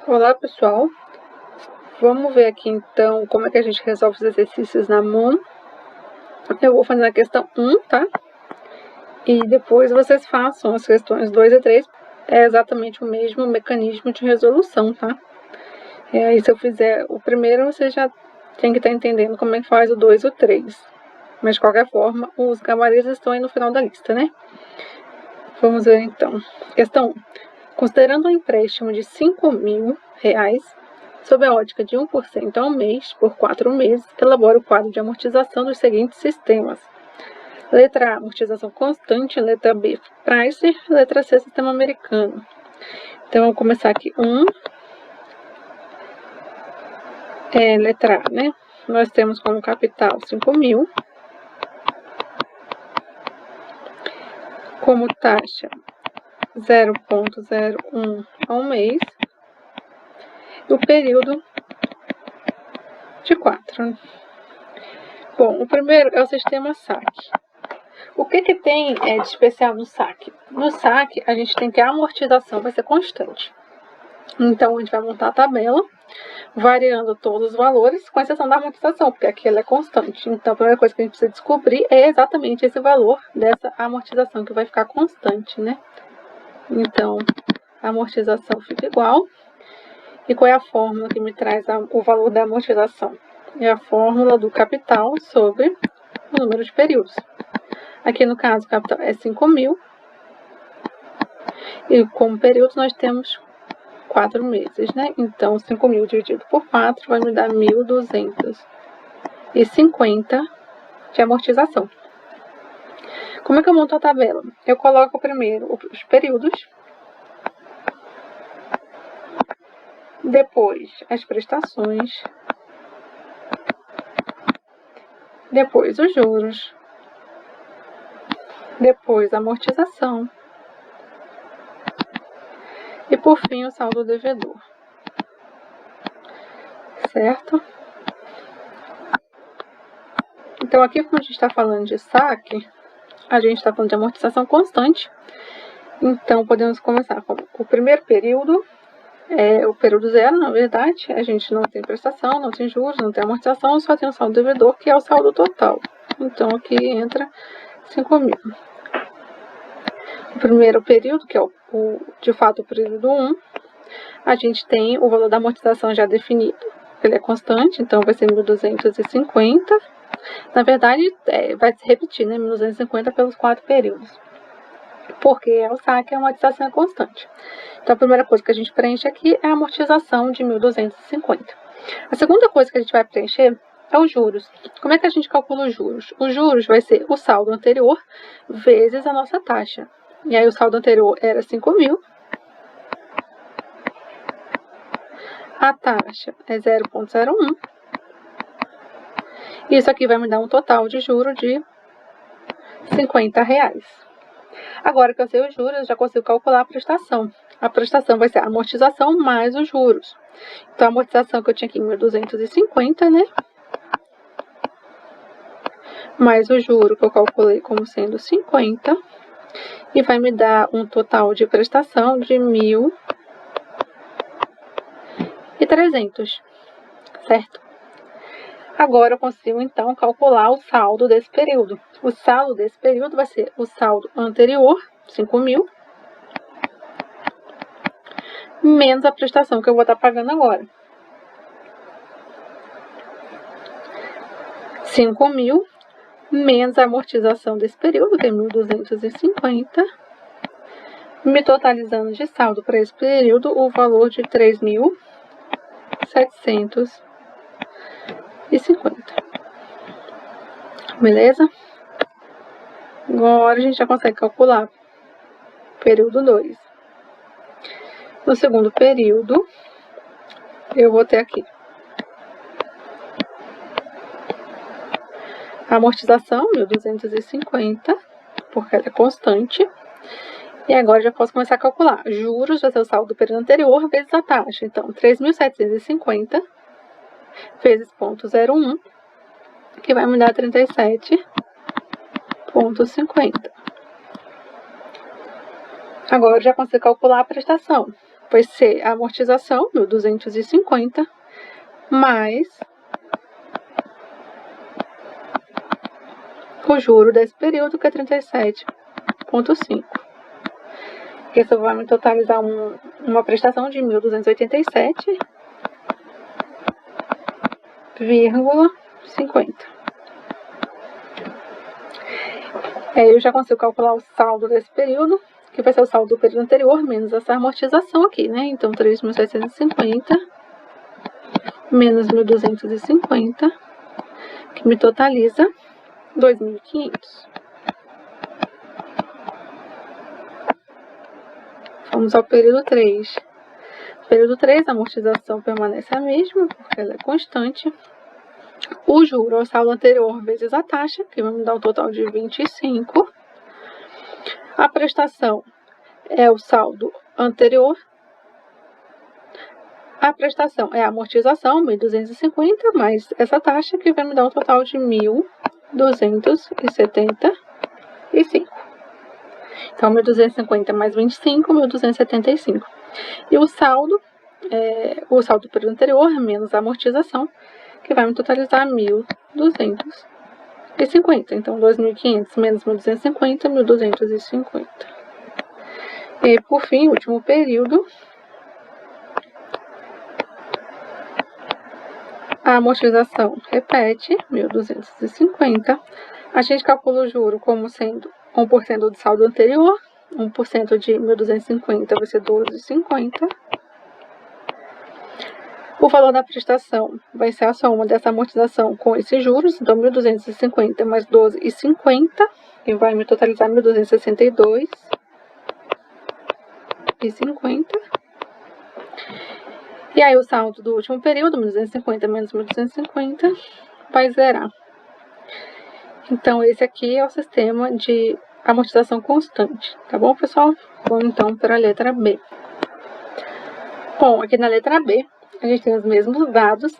Olá, pessoal. Vamos ver aqui, então, como é que a gente resolve os exercícios na mão. Eu vou fazer a questão 1, tá? E depois vocês façam as questões 2 e 3. É exatamente o mesmo mecanismo de resolução, tá? E se eu fizer o primeiro, você já tem que estar entendendo como é que faz o 2 e o 3. Mas, de qualquer forma, os gabaritos estão aí no final da lista, né? Vamos ver, então. Questão 1. Considerando um empréstimo de R$5.000, sob a ótica de 1% ao mês, por 4 meses, elabora o quadro de amortização dos seguintes sistemas. Letra A, amortização constante. Letra B, Pricer. Letra C, sistema americano. Então, vamos começar aqui. Letra A, né? Nós temos como capital 5.000. Como taxa 0,01 ao mês. E o período de 4. Bom, o primeiro é o sistema saque. O que tem de especial no saque? No saque, a gente tem que a amortização vai ser constante. Então, a gente vai montar a tabela, variando todos os valores, com exceção da amortização, porque aqui ela é constante. Então, a primeira coisa que a gente precisa descobrir é exatamente esse valor dessa amortização, que vai ficar constante, né? Então, a amortização fica igual. E qual é a fórmula que me traz o valor da amortização? É a fórmula do capital sobre o número de períodos. Aqui no caso, o capital é 5.000. E como período nós temos 4 meses, né? Então, 5.000 dividido por 4 vai me dar 1.250 de amortização. Como é que eu monto a tabela? Eu coloco primeiro os períodos, depois as prestações, depois os juros, depois a amortização e, por fim, o saldo devedor. Certo? Então, aqui, como a gente está falando de saque, a gente está falando de amortização constante. Então, podemos começar com o primeiro período, o período 0, na verdade. A gente não tem prestação, não tem juros, não tem amortização, só tem o saldo devedor, que é o saldo total. Então, aqui entra 5.000. O primeiro período, que é de fato o período 1, a gente tem o valor da amortização já definido. Ele é constante, então vai ser 1.250. Na verdade, vai se repetir, né? 1.250 pelos 4 períodos. Porque o saque, a amortização é constante. Então, a primeira coisa que a gente preenche aqui é a amortização de 1.250. A segunda coisa que a gente vai preencher é os juros. Como é que a gente calcula os juros? Os juros vai ser o saldo anterior vezes a nossa taxa. E aí, o saldo anterior era 5.000. A taxa é 0,01. Isso aqui vai me dar um total de juros de R$50. Agora que eu sei os juros, eu já consigo calcular a prestação. A prestação vai ser a amortização mais os juros. Então, a amortização que eu tinha aqui, 1.250, né? Mais o juro que eu calculei como sendo 50. E vai me dar um total de prestação de 1.300. Certo? Agora eu consigo, então, calcular o saldo desse período. O saldo desse período vai ser o saldo anterior, 5.000, menos a prestação que eu vou estar pagando agora. 5.000 menos a amortização desse período, que é 1.250, me totalizando de saldo para esse período o valor de 3.750. Beleza? Agora a gente já consegue calcular período 2. No segundo período, eu vou ter aqui a amortização, 1.250, porque ela é constante. E agora já posso começar a calcular. Juros vai ser o saldo do período anterior vezes a taxa. Então, 3.750 vezes 0,01, que vai me dar 37,50. Agora eu já consigo calcular a prestação. vai ser a amortização, 1.250, mais o juro desse período, que é 37,5. Isso vai me totalizar uma prestação de 1.287,50. Aí eu já consigo calcular o saldo desse período, que vai ser o saldo do período anterior, menos essa amortização aqui, né? Então, 3.750 menos 1.250, que me totaliza 2.500. Vamos ao período 3. Período 3, a amortização permanece a mesma, porque ela é constante. O juro é o saldo anterior vezes a taxa, que vai me dar um total de 25. A prestação é o saldo anterior. A prestação é a amortização, 1.250, mais essa taxa, que vai me dar um total de 1.275. Então, 1.250 mais 25, 1.275. E o saldo do período anterior, menos a amortização, que vai me totalizar 1.250. Então, 2.500 menos 1.250, 1.250. E, por fim, o último período, a amortização repete, 1.250. A gente calcula o juro como sendo 1% do saldo anterior, 1% de 1.250 vai ser 12,50. O valor da prestação vai ser a soma dessa amortização com esses juros, então 1.250 mais 12,50, que vai me totalizar 1.262,50. E aí o saldo do último período, 1.250 menos 1.250, vai zerar. Então, esse aqui é o sistema de amortização constante, tá bom, pessoal? Vamos então para a letra B. Bom, aqui na letra B, a gente tem os mesmos dados,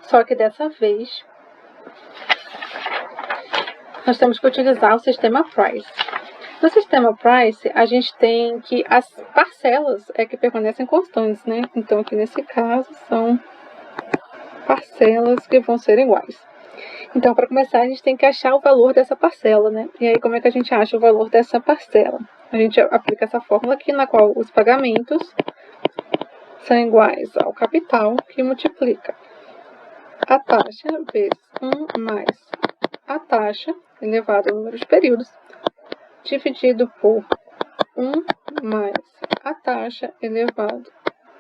só que dessa vez nós temos que utilizar o sistema Price. No sistema Price, a gente tem que as parcelas que permanecem constantes, né? Então, aqui nesse caso, são parcelas que vão ser iguais. Então, para começar, a gente tem que achar o valor dessa parcela, né? E aí, como é que a gente acha o valor dessa parcela? A gente aplica essa fórmula aqui, na qual os pagamentos são iguais ao capital, que multiplica a taxa vezes 1 mais a taxa elevado ao número de períodos, dividido por 1 mais a taxa elevado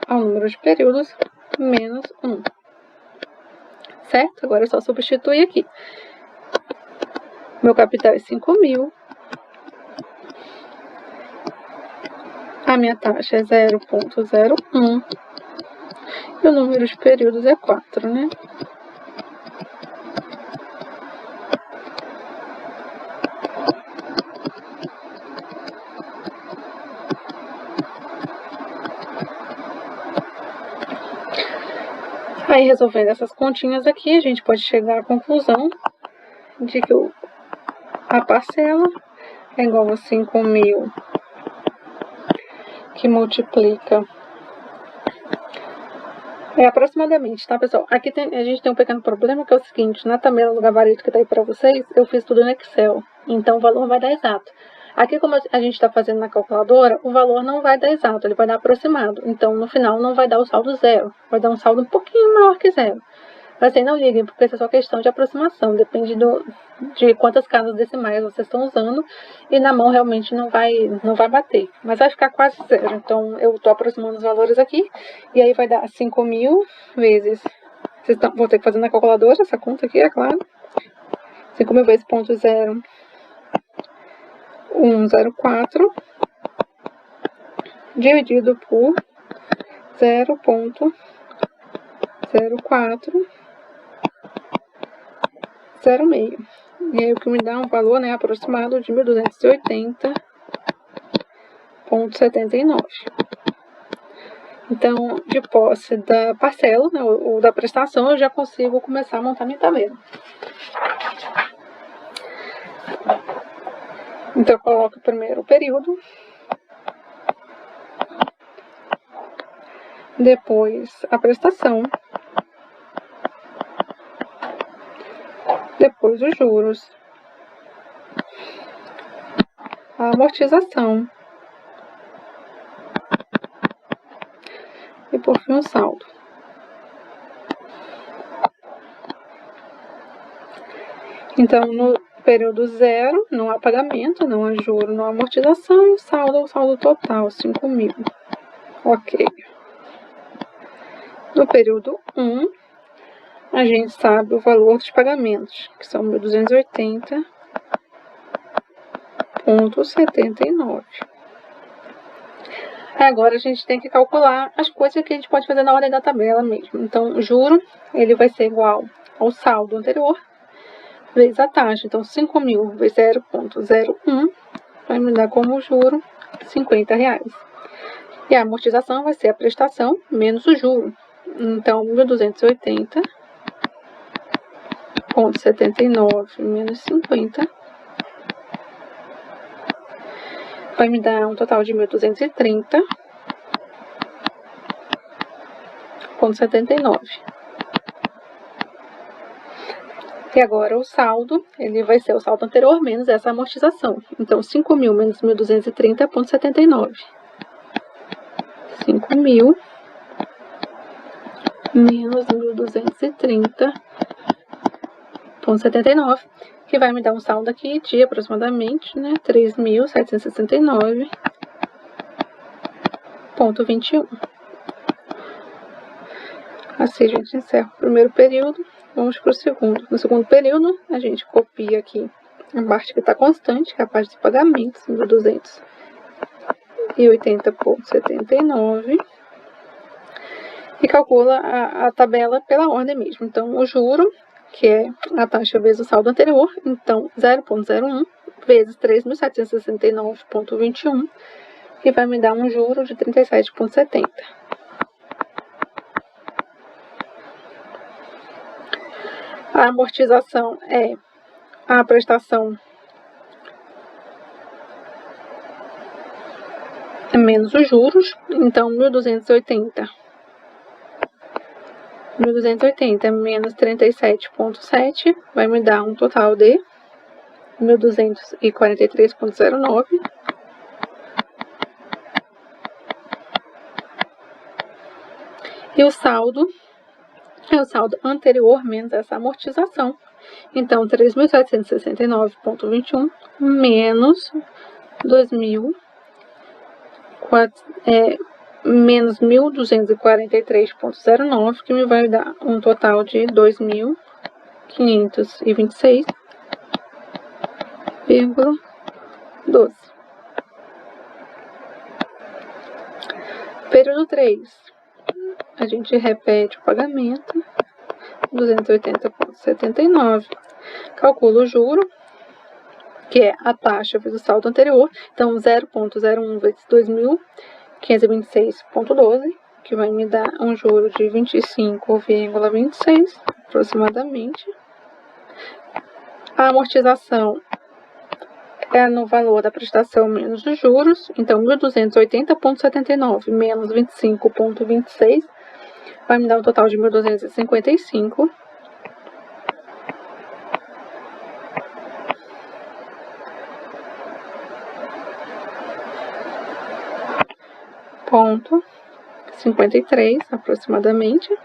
ao número de períodos, menos 1. Certo? Agora é só substituir aqui. Meu capital é 5.000. A minha taxa é 0,01. E o número de períodos é 4, né? Aí, resolvendo essas continhas aqui, a gente pode chegar à conclusão de que a parcela é igual a 5.000, que multiplica aproximadamente, tá, pessoal? Aqui a gente tem um pequeno problema, que é o seguinte: na tabela do gabarito que tá aí para vocês, eu fiz tudo no Excel, então o valor vai dar exato. Aqui, como a gente está fazendo na calculadora, o valor não vai dar exato, ele vai dar aproximado. Então, no final, não vai dar o saldo zero, vai dar um saldo um pouquinho maior que zero. Mas assim, não liguem, porque isso é só questão de aproximação, depende de quantas casas decimais vocês estão usando, e na mão realmente não vai bater, mas vai ficar quase zero. Então, eu estou aproximando os valores aqui, e aí vai dar 5.000 vezes, vou ter que fazer na calculadora essa conta aqui, é claro, 5.000 vezes 0,104, dividido por 0,0406. E aí o que me dá um valor, né, aproximado de 1.280,79. Então, de posse da parcela, né, ou da prestação, eu já consigo começar a montar minha tabela. Então, eu coloco primeiro o período. depois a prestação, depois os juros, a amortização e por fim o saldo. Então, no período 0, não há pagamento, não há juro, não há amortização, e o saldo é o saldo total, 5.000. Ok. No período 1, a gente sabe o valor dos pagamentos, que são 1.280,79. Agora a gente tem que calcular as coisas que a gente pode fazer na ordem da tabela mesmo. Então, o juro, ele vai ser igual ao saldo anterior, vezes a taxa. Então, 5.000 vezes 0,01 vai me dar como juro R$50. E a amortização vai ser a prestação menos o juro. Então, 1.280,79 menos 50 vai me dar um total de 1.230,79. E agora o saldo, ele vai ser o saldo anterior menos essa amortização. Então, 5.000 menos 1.230,79. 5.000 menos 1.230,79, que vai me dar um saldo aqui de aproximadamente, né, 3.769,21. Assim a gente encerra o primeiro período, vamos para o segundo. No segundo período, a gente copia aqui a parte que está constante, que é a parte de pagamentos, 1.280,79. E calcula a tabela pela ordem mesmo. Então, o juro, que é a taxa vezes o saldo anterior, então 0,01 vezes 3.769,21, que vai me dar um juro de 37,70. A amortização é a prestação menos os juros, então 1.280 menos 37,7 vai me dar um total de 1.243,09. E o saldo é o saldo anterior menos essa amortização. Então, 3.769,21 menos 1.243,09, que me vai dar um total de 2.526,12. Período 3. A gente repete o pagamento, 280,79. Calcula o juro, que é a taxa vezes o saldo anterior. Então, 0,01 vezes 2.526,12, que vai me dar um juro de 25,26, aproximadamente. A amortização é no valor da prestação menos os juros. Então, 1.280,79 menos 25,26 vai me dar um total de 1.255. Ponto 53, aproximadamente.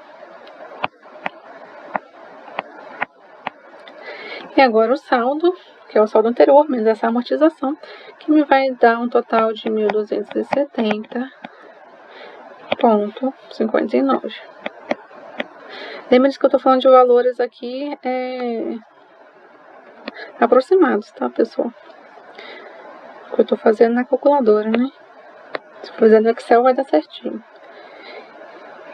E agora o saldo, que é o saldo anterior, menos essa amortização, que me vai dar um total de 1.270,59. Lembre-se que eu estou falando de valores aqui aproximados, tá, pessoal? O que eu estou fazendo na calculadora, né? Se fazer no Excel vai dar certinho.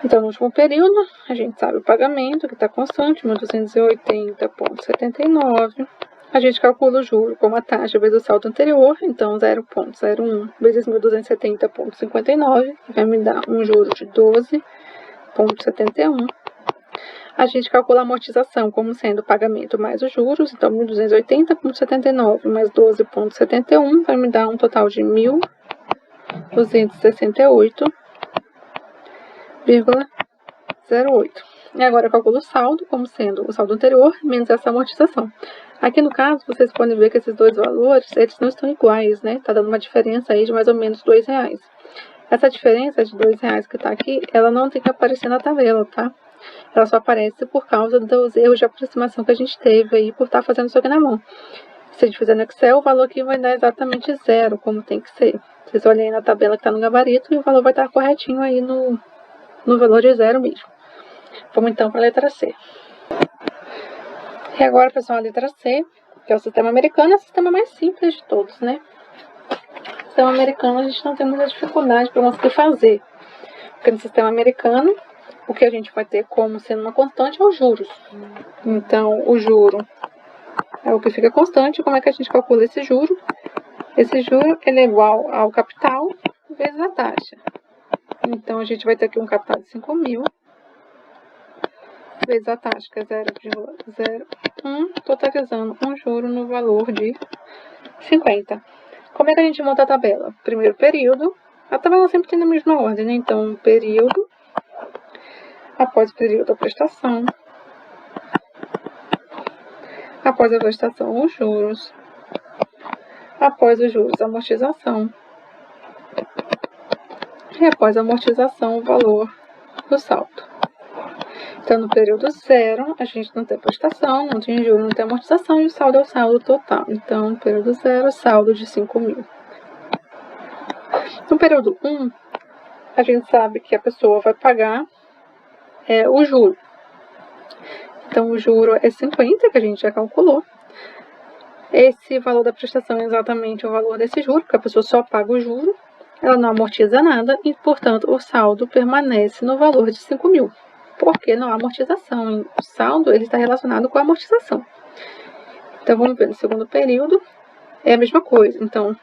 Então, no último período, a gente sabe o pagamento, que está constante, 1.280,79. A gente calcula o juro como a taxa vezes o saldo anterior, então 0,01 vezes 1.270,59, que vai me dar um juro de 12,71. A gente calcula a amortização como sendo o pagamento mais os juros, então 1.280,79 mais 12,71 vai me dar um total de 1.268,12. 0,08. E agora eu calculo o saldo como sendo o saldo anterior menos essa amortização. Aqui no caso, vocês podem ver que esses dois valores, eles não estão iguais, né? Tá dando uma diferença aí de mais ou menos R$2. Essa diferença de R$2 que tá aqui, ela não tem que aparecer na tabela, tá? Ela só aparece por causa dos erros de aproximação que a gente teve aí por estar fazendo isso aqui na mão. Se a gente fizer no Excel, o valor aqui vai dar exatamente 0, como tem que ser. Vocês olhem aí na tabela que está no gabarito e o valor vai estar corretinho aí no valor de 0 mesmo. Vamos então para a letra C. E agora, pessoal, a letra C, que é o sistema americano, é o sistema mais simples de todos, né? O sistema americano a gente não tem muita dificuldade para conseguir fazer. Porque no sistema americano, o que a gente vai ter como sendo uma constante é os juros. Então, o juro é o que fica constante. Como é que a gente calcula esse juro? Esse juro ele é igual ao capital vezes a taxa. Então, a gente vai ter aqui um capital de 5.000 vezes a taxa, que é 0,01, totalizando um juro no valor de 50. Como é que a gente monta a tabela? Primeiro período. A tabela sempre tem a mesma ordem, né? Então, período. Após o período, a prestação. Após a prestação, os juros. Após os juros, a amortização. E após a amortização, o valor do saldo. Então, no período 0, a gente não tem prestação, não tem juros, não tem amortização, e o saldo é o saldo total. Então, no período 0, saldo de 5.000. No período 1, a gente sabe que a pessoa vai pagar o juro. Então, o juro é 50, que a gente já calculou. Esse valor da prestação é exatamente o valor desse juro, porque a pessoa só paga o juro, ela não amortiza nada e, portanto, o saldo permanece no valor de 5.000. Porque não há amortização. O saldo ele está relacionado com a amortização. Então, vamos ver no segundo período, é a mesma coisa. Então,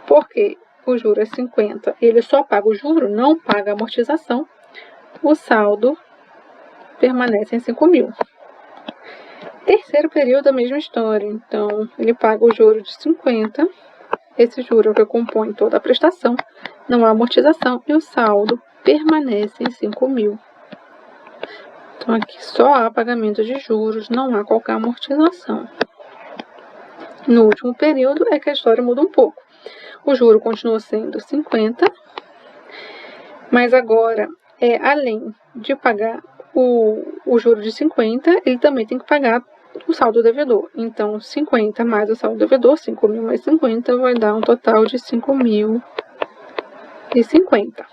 porque o juro é 50, ele só paga o juro, não paga a amortização, o saldo permanece em 5.000. Terceiro período, a mesma história. Então, ele paga o juro de 50, esse juro é o que compõe toda a prestação, não há amortização e o saldo permanece em 5.000. Então, aqui só há pagamento de juros, não há qualquer amortização. No último período é que a história muda um pouco. O juro continua sendo 50, mas agora, além de pagar o juro de 50, ele também tem que pagar o saldo devedor. Então, 50 mais o saldo devedor, 5.000 mais 50, vai dar um total de 5.050.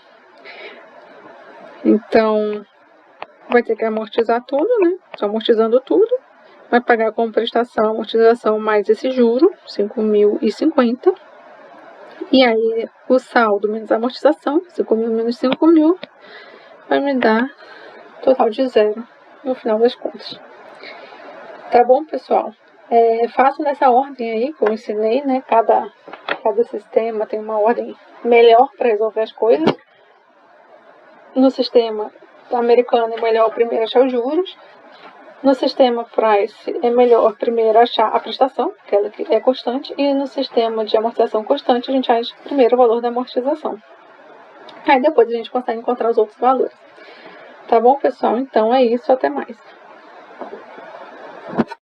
Então, vai ter que amortizar tudo, né? Só amortizando tudo. Vai pagar como prestação, amortização mais esse juro, 5.050. E aí, o saldo menos a amortização, 5.000 menos 5.000, vai me dar total de 0 no final das contas. Tá bom, pessoal? Faço nessa ordem aí que eu ensinei, né? Cada sistema tem uma ordem melhor para resolver as coisas. No sistema americano é melhor primeiro achar os juros. No sistema Price é melhor primeiro achar a prestação, que ela é constante. E no sistema de amortização constante a gente acha primeiro o valor da amortização. Aí depois a gente consegue encontrar os outros valores. Tá bom, pessoal? Então é isso, até mais.